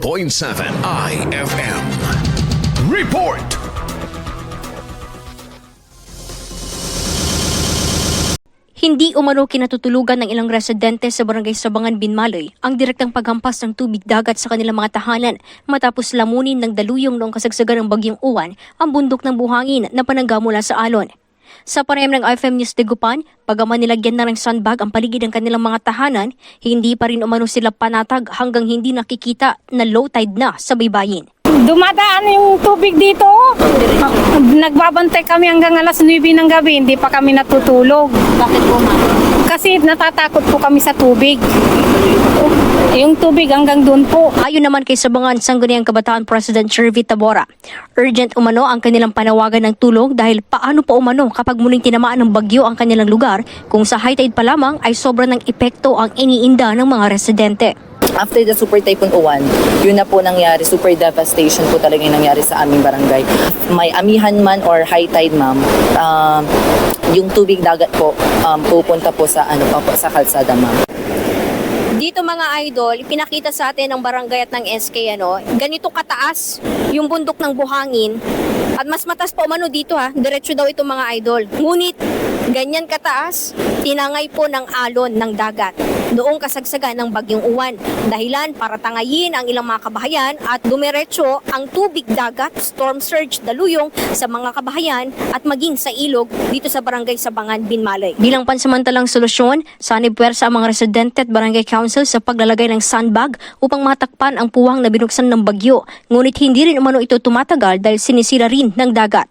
101.7 IFM. Report! Hindi umano kinatutulugan ng ilang residente sa barangay Sabangan, Binmaloy ang direktang paghampas ng tubig dagat sa kanilang mga tahanan matapos lamunin ng daluyong noong kasagsagan ng Bagyong Uwan ang bundok ng buhangin na panangga mula sa alon. Sa panayam ng IFM News Dagupan, pagaman nilagyan na ng sandbag ang paligid ng kanilang mga tahanan, hindi pa rin umano sila panatag hanggang hindi nakikita na low tide na sa baybayin. Dumadaan yung tubig dito. Nagbabantay kami hanggang alas 9 ng gabi, hindi pa kami natutulog. Bakit po, ma'am? Kasi natatakot po kami sa tubig. Yung tubig hanggang doon po. Ayon naman kay Sabangan Sangguniang Kabataan President Chervy Tabora, urgent umano ang kanilang panawagan ng tulong dahil paano pa umano kapag muling tinamaan ng bagyo ang kanilang lugar kung sa high tide pa lamang ay sobra ng epekto ang iniinda ng mga residente. After the Super Typhoon Uwan, yun na po nangyari, super devastation po talaga yung nangyari sa aming barangay. May amihan man or high tide, ma'am, yung tubig dagat po pupunta po sa sa kalsada, ma'am. Dito mga idol, pinakita sa atin ng barangay at ng SK ganito kataas yung bundok ng buhangin at mas mataas pa umano dito diretso daw ito mga idol. Ngunit ganyan kataas, tinangay po ng alon ng dagat noong kasagsagan ng Bagyong Uwan. Dahilan para tangayin ang ilang mga kabahayan at dumiretso ang tubig dagat, storm surge, daluyong sa mga kabahayan at maging sa ilog dito sa barangay Sabangan, Binmaloy. Bilang pansamantalang solusyon, sanib puwersa ang mga residente at barangay council sa paglalagay ng sandbag upang matakpan ang puwang na binuksan ng bagyo. Ngunit hindi rin umano ito tumatagal dahil sinisira rin ng dagat.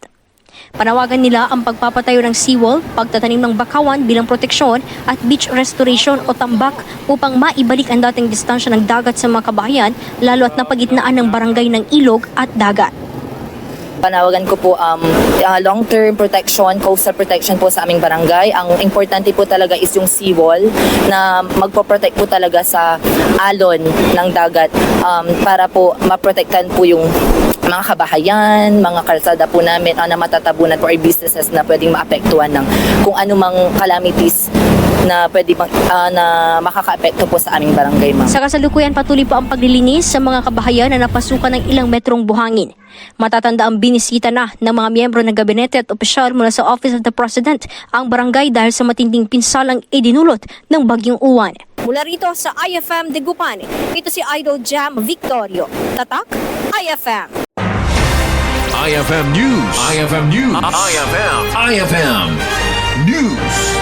Panawagan nila ang pagpapatayo ng seawall, pagtatanim ng bakawan bilang proteksyon at beach restoration o tambak upang maibalik ang dating distansya ng dagat sa mga kabahayan lalo at napagitnaan ng barangay ng ilog at dagat. Panawagan ko po long-term protection, coastal protection po sa aming barangay. Ang importante po talaga is yung seawall na magpo-protect po talaga sa alon ng dagat para po maprotektan po yung mga kabahayan, mga kalsada po namin na matatabunan for businesses na pwedeng maapektuhan ng kung anumang calamities na pwede na makakaapekto po sa aming barangay, ma'am. Sa kasalukuyan, patuloy po ang paglilinis sa mga kabahayan na napasukan ng ilang metrong buhangin. Matatanda ang binisita na ng mga miyembro ng gabinete at opisyal mula sa Office of the President ang barangay dahil sa matinding pinsalang idinulot ng Bagyong Uwan. Mula rito sa IFM Dagupan, ito si Idol Jam Victorio. Tatak, IFM. IFM News. IFM News. IFM News.